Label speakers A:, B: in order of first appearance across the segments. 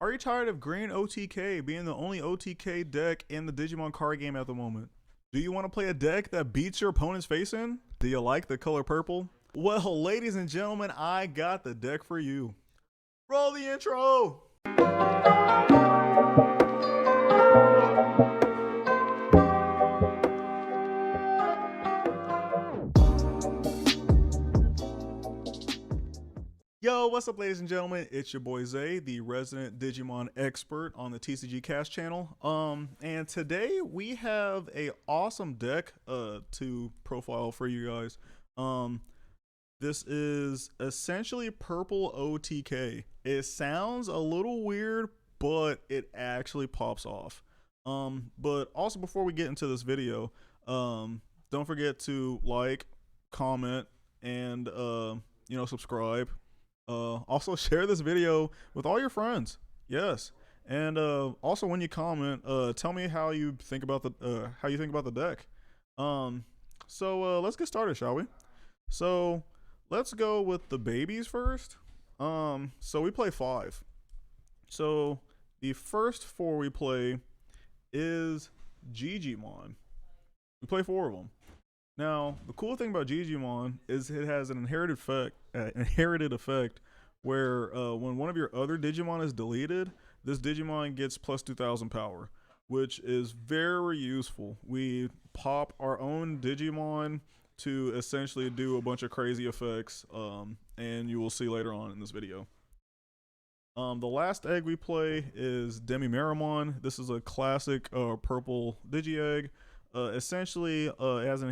A: Are you tired of green OTK being the only OTK deck in the Digimon card game at the moment? Do you want to play a deck that beats your opponent's face in? Do you like the color purple? Well, ladies and gentlemen, I got the deck for you. Roll the intro! Yo, what's up, ladies and gentlemen? It's your boy Zay, the resident Digimon expert on the TCG Cast channel. And today we have a awesome deck to profile for you guys. This is essentially purple OTK. It sounds a little weird, but it actually pops off. But also, before we get into this video, don't forget to like, comment, and subscribe. Also share this video with all your friends. Yes. And also, when you comment, tell me how you think about the deck. So let's get started, shall we? So let's go with the babies first. So we play 5. So the first 4 we play is Gigimon. We play 4 of them. Now, the cool thing about Gigimon is it has an inherited effect where when one of your other Digimon is deleted, this Digimon gets plus 2000 power, which is very useful. We pop our own Digimon to essentially do a bunch of crazy effects, and you will see later on in this video. The last egg we play is Demi Maramon. This is a classic purple Digi-Egg. Essentially, it has an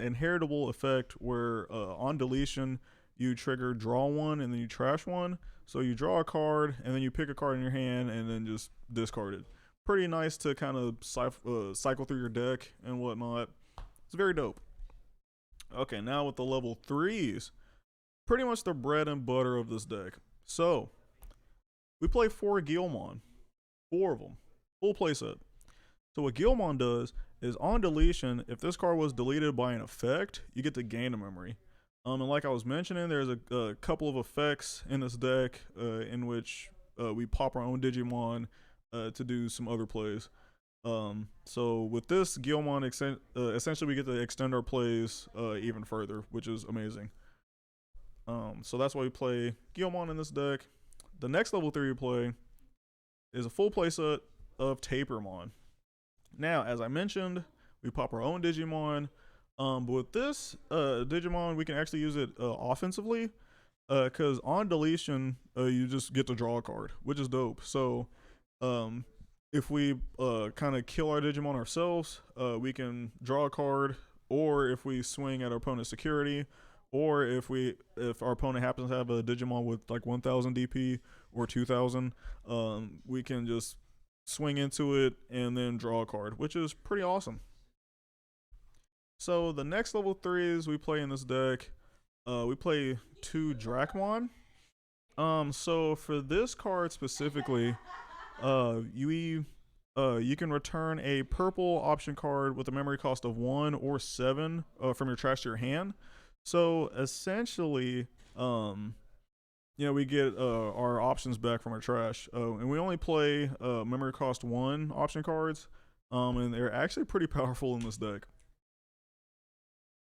A: inheritable effect where on deletion, you trigger draw 1 and then you trash 1. So you draw a card and then you pick a card in your hand and then just discard it. Pretty nice to kind of cycle through your deck and whatnot. It's very dope. Okay, now with the level 3s, pretty much the bread and butter of this deck. So we play 4 Guilmon, 4 of them, full playset. So what Guilmon does is on deletion, if this card was deleted by an effect, you get to gain a memory. And like I was mentioning, there's a couple of effects in this deck in which we pop our own Digimon to do some other plays. So with this Guilmon, essentially we get to extend our plays even further, which is amazing. So that's why we play Guilmon in this deck. The next level 3 we play is a full playset of Tamers. Now, as I mentioned, we pop our own Digimon, but with this Digimon, we can actually use it offensively, because on deletion, you just get to draw a card, which is dope. So if we kind of kill our Digimon ourselves, we can draw a card, or if we swing at our opponent's security, or if our opponent happens to have a Digimon with like 1000 DP or 2000, we can just swing into it and then draw a card, which is pretty awesome. So the next level 3s we play in this deck, we play 2 Dracmon. So for this card specifically, you can return a purple option card with a memory cost of 1 or 7 from your trash to your hand. So essentially, we get our options back from our trash, and we only play memory cost 1 option cards, and they're actually pretty powerful in this deck.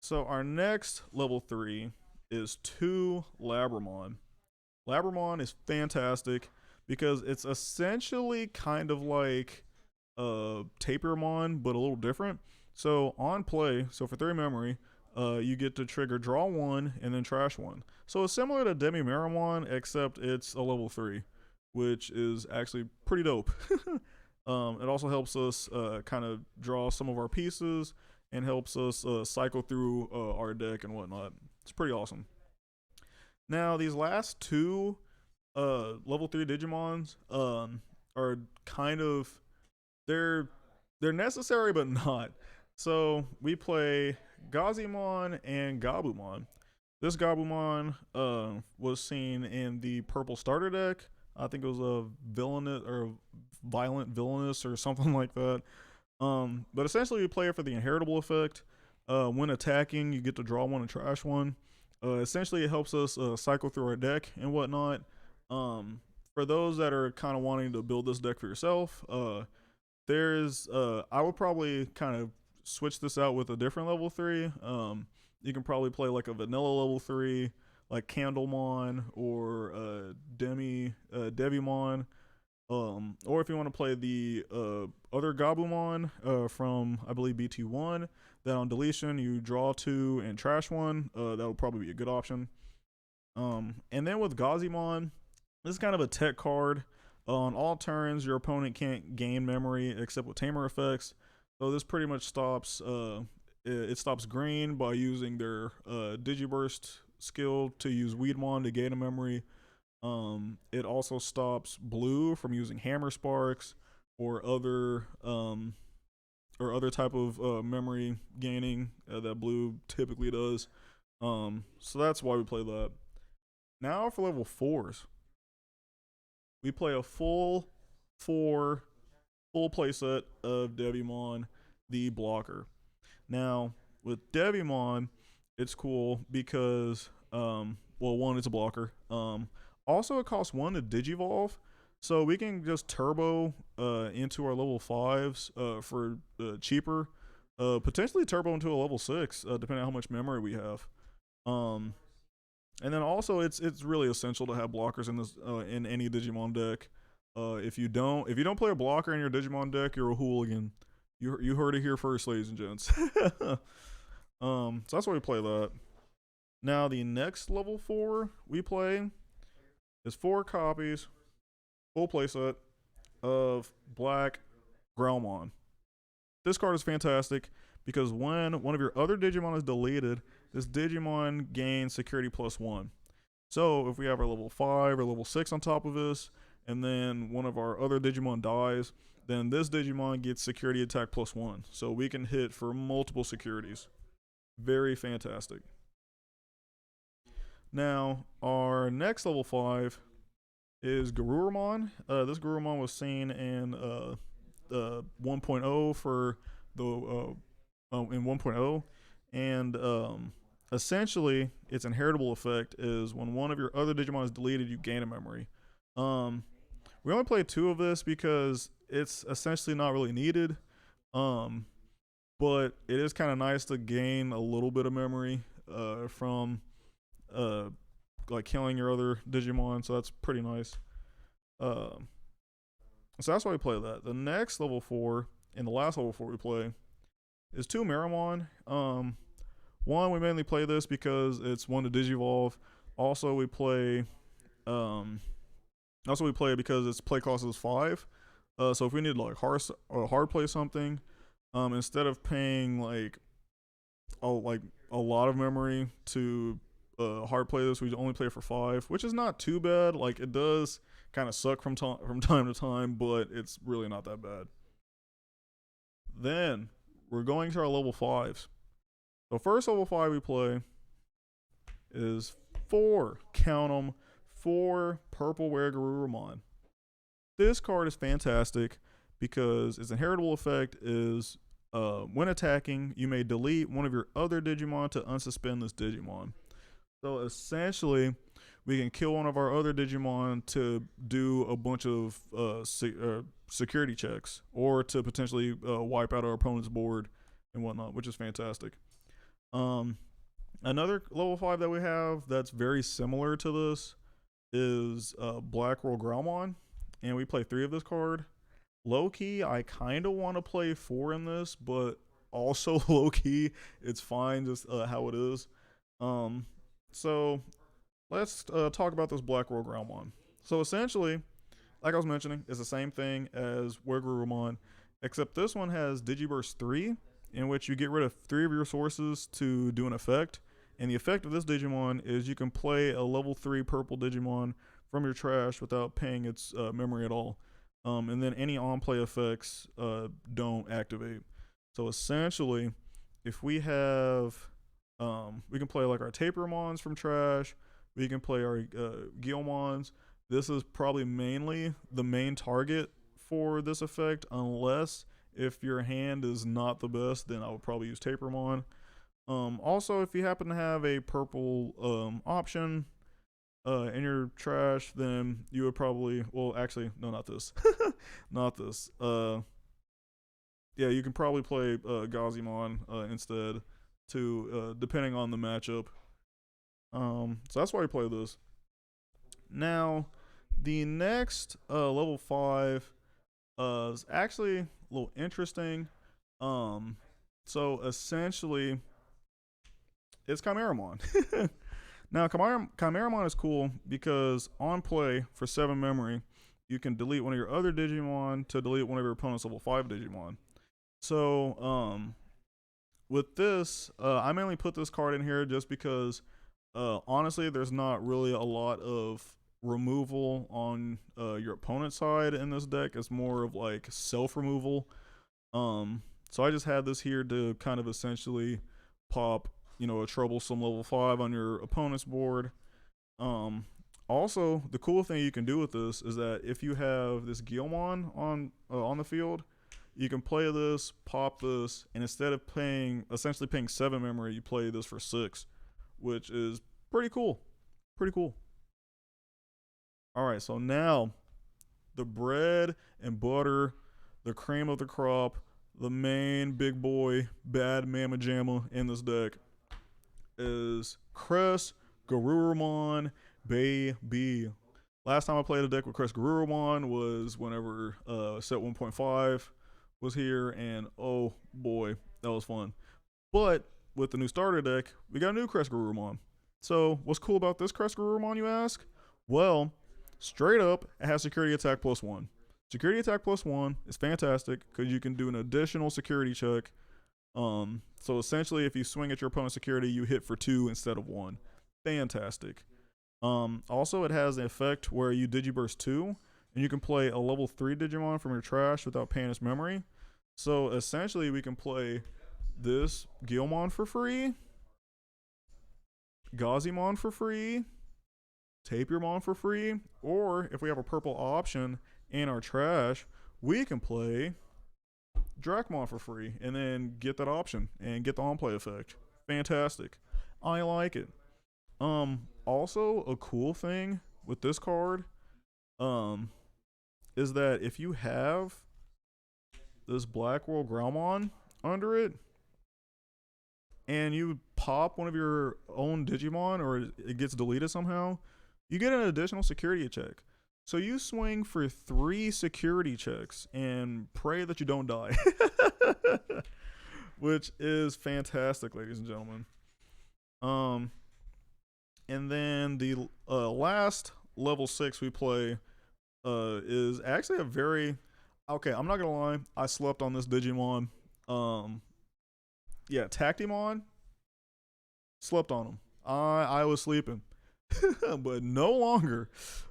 A: So our next level 3 is 2 Labramon. Labramon is fantastic because it's essentially kind of like Tamers, but a little different. So on play, so for 3 memory, you get to trigger draw 1 and then trash 1. So it's similar to Demi Maramon, except it's a level 3, which is actually pretty dope. It also helps us kind of draw some of our pieces and helps us cycle through our deck and whatnot. It's pretty awesome. Now, these last 2 level 3 Digimons are kind of, they're necessary but not. So we play Gazimon and Gabumon. This Gabumon was seen in the purple starter deck. I think it was a villainous or violent villainous or something like that. But essentially, we play it for the inheritable effect. When attacking, you get to draw 1 and trash 1. Essentially, it helps us cycle through our deck and whatnot. for those that are kind of wanting to build this deck for yourself, there's I would probably kind of switch this out with a different level 3. You can probably play like a vanilla level 3, like Candlemon or Devimon. Or if you want to play the other Gabumon from I believe BT1, that on deletion you draw 2 and trash 1. That would probably be a good option. And then with Gazimon, this is kind of a tech card. On all turns, your opponent can't gain memory except with Tamer effects. So this pretty much stops it stops green by using their Digiburst skill to use Weedmon to gain a memory. It also stops blue from using Hammer Sparks or other type of memory gaining that blue typically does. So that's why we play that. Now for level 4s, we play a full playset of Devimon, the blocker. Now with Devimon, it's cool because well, one, it's a blocker. Also, it costs 1 to Digivolve, so we can just turbo into our level 5s for cheaper. Potentially turbo into a level 6, depending on how much memory we have. And then also, it's really essential to have blockers in this in any Digimon deck. If you don't play a blocker in your Digimon deck, you're a hooligan. You heard it here first, ladies and gents. So that's why we play that. Now the next level 4 we play is 4 copies, full playset of Black Growlmon. This card is fantastic because when one of your other Digimon is deleted, this Digimon gains security +1. So if we have our level 5 or level 6 on top of this, and then one of our other Digimon dies, then this Digimon gets security attack +1. So we can hit for multiple securities. Very fantastic. Now, our next level 5 is Garurumon. This Garurumon was seen in 1.0 for the in 1.0, and essentially its inheritable effect is when one of your other Digimon is deleted, you gain a memory. We only play 2 of this because it's essentially not really needed, but it is kind of nice to gain a little bit of memory from like killing your other Digimon, so that's pretty nice. So that's why we play that. The next level 4 and the last level 4 we play is 2 Maramon. One, we mainly play this because it's 1 to Digivolve. Also we play it because its play cost is 5. So if we need like hard play something, instead of paying like a lot of memory to hard play this, we only play for 5, which is not too bad. Like, it does kind of suck from time to time, but it's really not that bad. Then we're going to our level 5s. The first level 5 we play is 4, count 'em, 4 Purple Rare Garurumon. This card is fantastic because its inheritable effect is when attacking, you may delete one of your other Digimon to unsuspend this Digimon. So essentially, we can kill one of our other Digimon to do a bunch of security checks, or to potentially wipe out our opponent's board and whatnot, which is fantastic. Another level 5 that we have that's very similar to this is Black World Growlmon, and we play 3 of this card. Low-key, I kind of want to play 4 in this, but also low-key, it's fine just how it is. So let's talk about this Black World Growlmon. So essentially, like I was mentioning, it's the same thing as Garurumon, except this one has Digiburst 3, in which you get rid of 3 of your sources to do an effect. And the effect of this Digimon is you can play a level 3 purple Digimon from your trash without paying its memory at all. And then any on-play effects don't activate. So essentially, if we have, we can play like our Tapermons from trash, we can play our Guilmons. This is probably mainly the main target for this effect, unless if your hand is not the best, then I would probably use Tapermon. Also, if you happen to have a purple option, in your trash, then you would probably, well, actually, no, not this, not this. Yeah, you can probably play Gazimon instead, to depending on the matchup. So that's why we play this. Now, the next level 5 is actually a little interesting. So essentially, it's Kameromon. Now, Kameromon is cool because on play for 7 memory, you can delete one of your other Digimon to delete one of your opponent's level 5 Digimon. So, with this, I mainly put this card in here just because, honestly, there's not really a lot of removal on your opponent's side in this deck. It's more of like self-removal. So I just had this here to kind of essentially pop, a troublesome level 5 on your opponent's board. Also, the cool thing you can do with this is that if you have this Guilmon on the field, you can play this, pop this, and instead of essentially paying 7 memory, you play this for 6, which is pretty cool. Pretty cool. All right, so now the bread and butter, the cream of the crop, the main big boy, bad mamma jamma in this deck is Crest Garurumon baby. Last time I played a deck with Crest Garurumon was whenever set 1.5 was here, and oh boy, that was fun. But with the new starter deck, we got a new Crest Garurumon. So what's cool about this Crest Garurumon, you ask? Well, straight up, it has security attack +1. Security attack +1 is fantastic because you can do an additional security check. So essentially, if you swing at your opponent's security, you hit for 2 instead of 1. Fantastic. Also, it has an effect where you Digiburst 2, and you can play a level 3 Digimon from your trash without paying its memory. So essentially, we can play this Guilmon for free, Gazimon for free, Tapirmon for free, or if we have a purple option in our trash, we can play Dracmon for free and then get that option and get the on-play effect. Fantastic. I like it. Also, a cool thing with this card is that if you have this Black World Growlmon under it and you pop one of your own Digimon or it gets deleted somehow, you get an additional security check. So you swing for 3 security checks and pray that you don't die. Which is fantastic, ladies and gentlemen. And then the last level 6 we play is actually a very... Okay, I'm not going to lie. I slept on this Digimon. Yeah, Tactimon. Slept on him. I was sleeping. But no longer.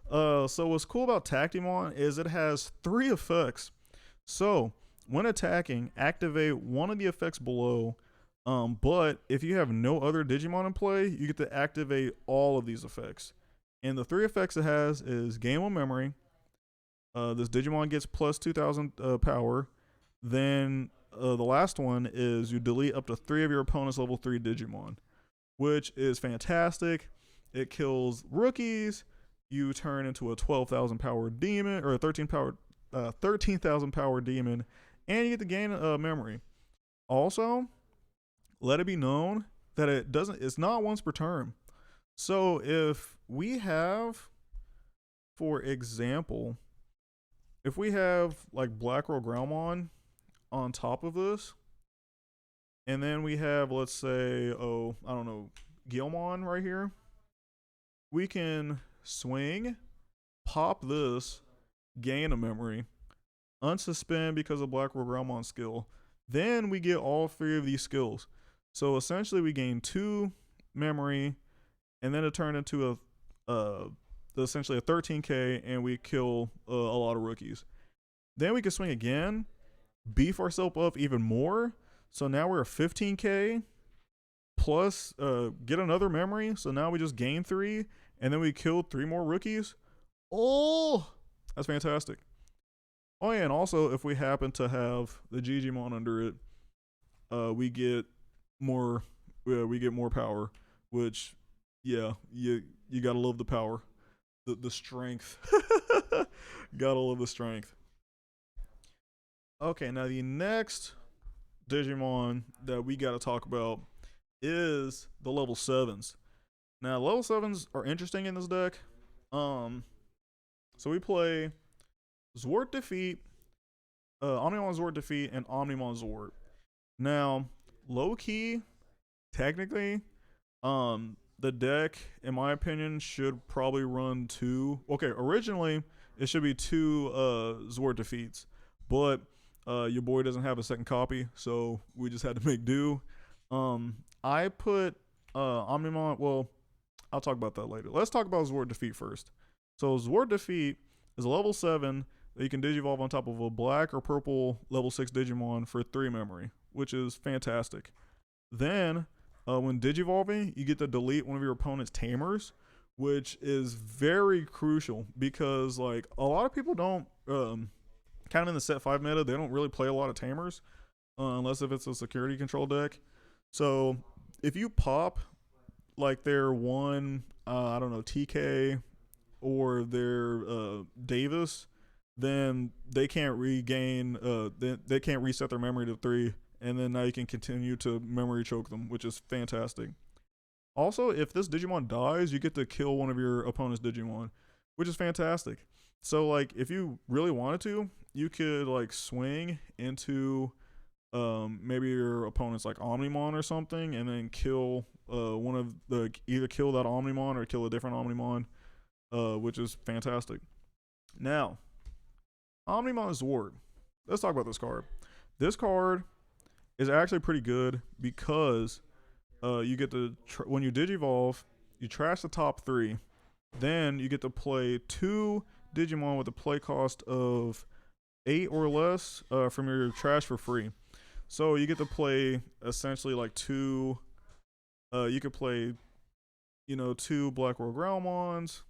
A: So what's cool about Tactimon is it has 3 effects. So when attacking, activate one of the effects below. But if you have no other Digimon in play, you get to activate all of these effects. And the 3 effects it has is Gain 1 Memory. This Digimon gets plus 2,000 power. Then the last one is you delete up to 3 of your opponent's level 3 Digimon, which is fantastic. It kills rookies. You turn into a 12,000 power demon or a 13,000 power demon, and you get to gain memory. Also, let it be known that it's not once per turn. So if we have, for example, if we have like Black Roll Growlmon on top of this, and then we have, let's say, Guilmon right here, we can swing, pop this, gain a memory, unsuspend because of Black Roll Growlmon skill. Then we get all 3 of these skills. So essentially we gain 2 memory, and then it turned into essentially a 13k, and we kill a lot of rookies. Then we can swing again, beef ourselves up even more. So now we're a 15k plus get another memory. So now we just gain 3, and then we killed 3 more rookies. Oh, that's fantastic. Oh yeah, and also if we happen to have the Gigimon under it, we get more power, which, yeah, You gotta love the power, the strength. Gotta love the strength. Okay, now the next Digimon that we gotta talk about is the level sevens. Now level sevens are interesting in this deck. Um, so we play Zwarte Defeat, Omnimon Zwarte Defeat, and Omnimon Zwart. Now, low key, technically, the deck, in my opinion, should probably run two. Okay, originally it should be two Zwarte Defeats, but your boy doesn't have a second copy, so we just had to make do. I put Omnimon. Well, I'll talk about that later. Let's talk about Zwarte Defeat first. So Zwarte Defeat is a level 7 that you can Digivolve on top of a black or purple level 6 Digimon for 3 memory, which is fantastic. Then, when Digivolving, you get to delete one of your opponent's Tamers, which is very crucial because, like, a lot of people don't, kind of in the set 5 meta, they don't really play a lot of Tamers, unless if it's a security control deck. So, if you pop, like, their one, I don't know, TK or their Davis, then they can't regain, they can't reset their memory to 3, and then now you can continue to memory choke them, which is fantastic. Also, if this Digimon dies, you get to kill one of your opponent's Digimon, which is fantastic. So, like, if you really wanted to, you could, like, swing into maybe your opponent's, like, Omnimon or something, and then kill one of the, either kill that Omnimon or kill a different Omnimon, which is fantastic. Now, Omnimon Zwart. Let's talk about this card. This card is actually pretty good because you get to, when you Digivolve, you trash the top 3. Then you get to play 2 Digimon with a play cost of 8 or less from your trash for free. So you get to play essentially like 2, you could play, 2 Black World Groundmons.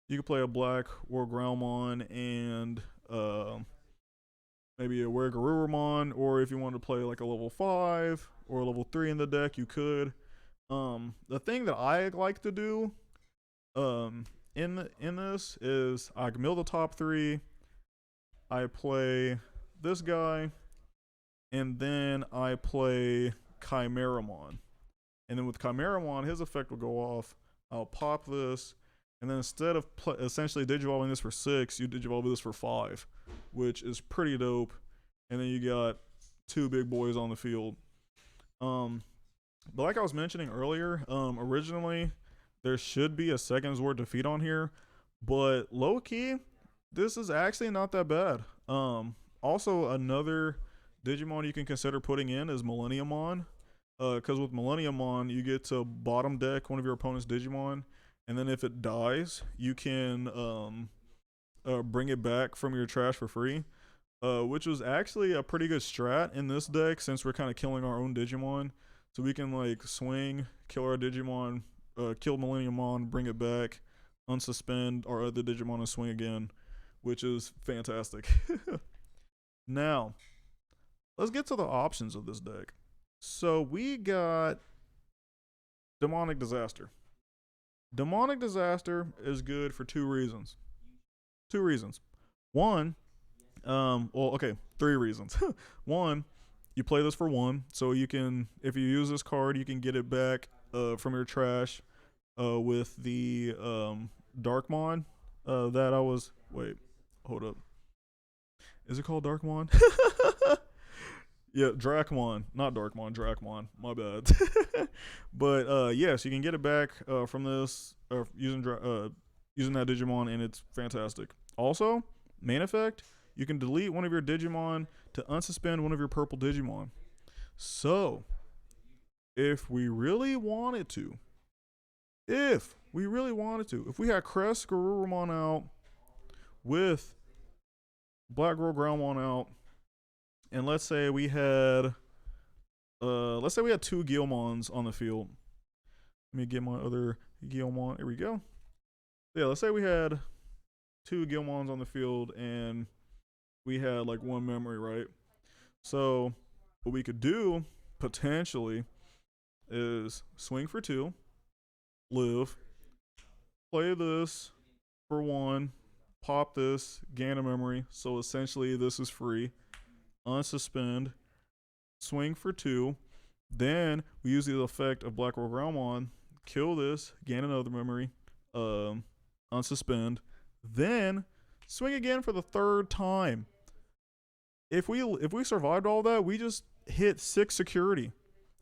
A: You could play a Black World Groundmon and maybe a Kameromon, or if you want to play like a level 5 or a level 3 in the deck, you could. The thing that I like to do in this is I mill the top 3, I play this guy, and then I play Kameromon. And then with Kameromon, his effect will go off. I'll pop this, and then instead of essentially Digivolving this for 6, you Digivolve this for 5, which is pretty dope. And then you got 2 big boys on the field. But like I was mentioning earlier, originally there should be a second Zwarte Defeat on here, but low key, this is actually not that bad. Also, another Digimon you can consider putting in is Millenniumon, because with Millenniumon you get to bottom deck one of your opponent's Digimon, and then if it dies, you can bring it back from your trash for free, which was actually a pretty good strat in this deck since we're kind of killing our own Digimon. So we can like swing, kill our Digimon, kill Millenniumon, bring it back, unsuspend our other Digimon and swing again, which is fantastic. Now, let's get to the options of this deck. So we got Demonic Disaster. Demonic Disaster is good for 2 reasons. 2 reasons. One, 3 reasons. One, you play this for 1, so you can, if you use this card, you can get it back from your trash with the Darkmon that I was, wait, hold up. Is it called Darkmon? Yeah, Drakmon, not Darkmon, Drakmon. My bad. But yes, you can get it back from this using that Digimon, and it's fantastic. Also, main effect, you can delete one of your Digimon to unsuspend one of your purple Digimon. So, if we really wanted to, if we had Crest Garurumon out with Black Girl Groundmon out, and let's say we had 2 Guilmons on the field. Let me get my other Guilmon. Here we go. Yeah, let's say we had 2 Guilmons on the field and we had like 1 memory, right? So what we could do potentially is swing for 2, live, play this for 1, pop this, gain a memory. So essentially, this is free. Unsuspend, swing for 2. Then we use the effect of Black Rogue Realmon, kill this, gain another memory, unsuspend, then swing again for the 3rd time. If we survived all that, we just hit 6 security.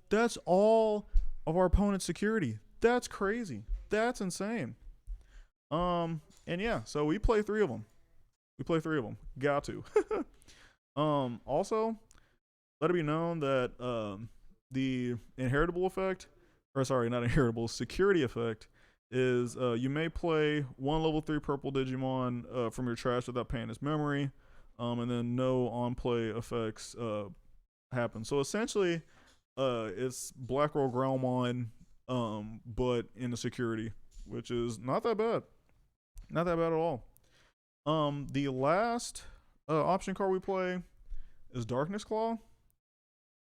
A: That's all of our opponent's security. That's crazy. That's insane. And yeah, so we play 3 of them. Got to. Also, let it be known that the inheritable effect, or sorry, not inheritable, security effect is you may play 1 level 3 purple Digimon from your trash without paying its memory, and then no on-play effects happen. So essentially, it's Black Rogue Realmon, but in the security, which is not that bad. Not that bad at all. The last option card we play is Darkness Claw.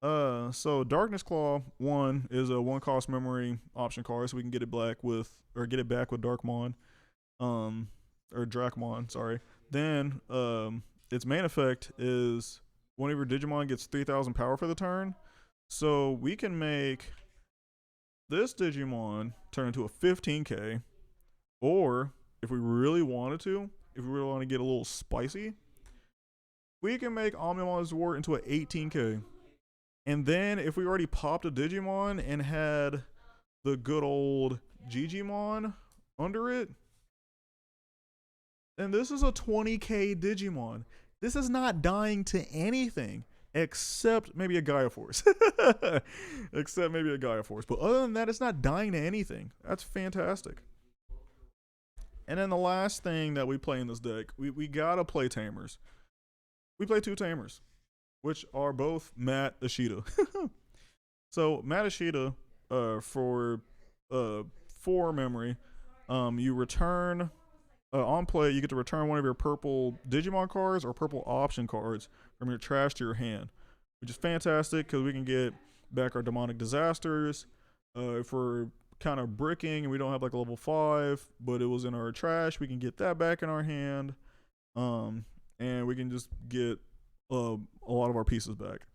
A: So Darkness Claw 1 is a 1-cost memory option card, so we can get it back with Darkmon, or Drakmon, sorry. Then its main effect is one of your Digimon gets 3,000 power for the turn. So we can make this Digimon turn into a 15k, or if we really wanted to, if we really want to get a little spicy, we can make Omnimon Zwart into an 18k. And then if we already popped a Digimon and had the good old Gigimon under it, then this is a 20k Digimon. This is not dying to anything except maybe a Gaia Force. But other than that, it's not dying to anything. That's fantastic. And then the last thing that we play in this deck, we gotta play Tamers. We play 2 Tamers, which are both Matt Ishida. So Matt Ishida, for 4 memory, you return on play. You get to return one of your purple Digimon cards or purple option cards from your trash to your hand, which is fantastic because we can get back our demonic disasters. If we're kind of bricking and we don't have like a level 5, but it was in our trash, we can get that back in our hand, and we can just get a lot of our pieces back.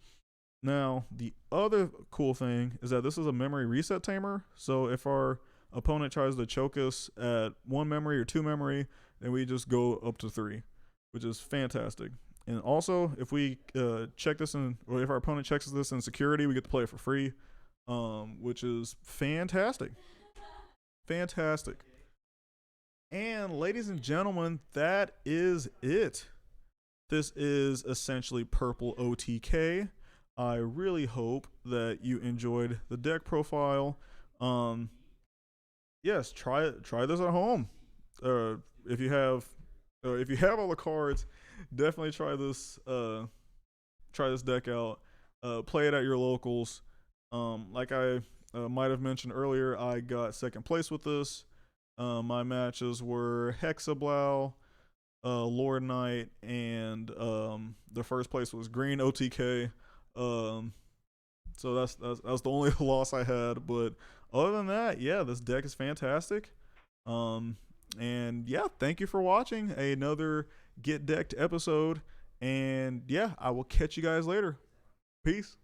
A: Now, the other cool thing is that this is a memory reset tamer. So if our opponent tries to choke us at 1 memory or 2 memory, then we just go up to 3, which is fantastic. And also, if we check this in, or if our opponent checks this in security, we get to play it for free, which is fantastic. Fantastic. And ladies and gentlemen, that is it. This is essentially Purple OTK. I really hope that you enjoyed the deck profile. Yes, try this at home. If you have all the cards, definitely try this deck out. Play it at your locals. Like I might have mentioned earlier, I got 2nd place with this. My matches were Hexablow, Lord Knight, and the 1st place was Green OTK. So that's the only loss I had. But other than that, yeah, this deck is fantastic. And yeah, thank you for watching another Get Decked episode. And yeah, I will catch you guys later. Peace.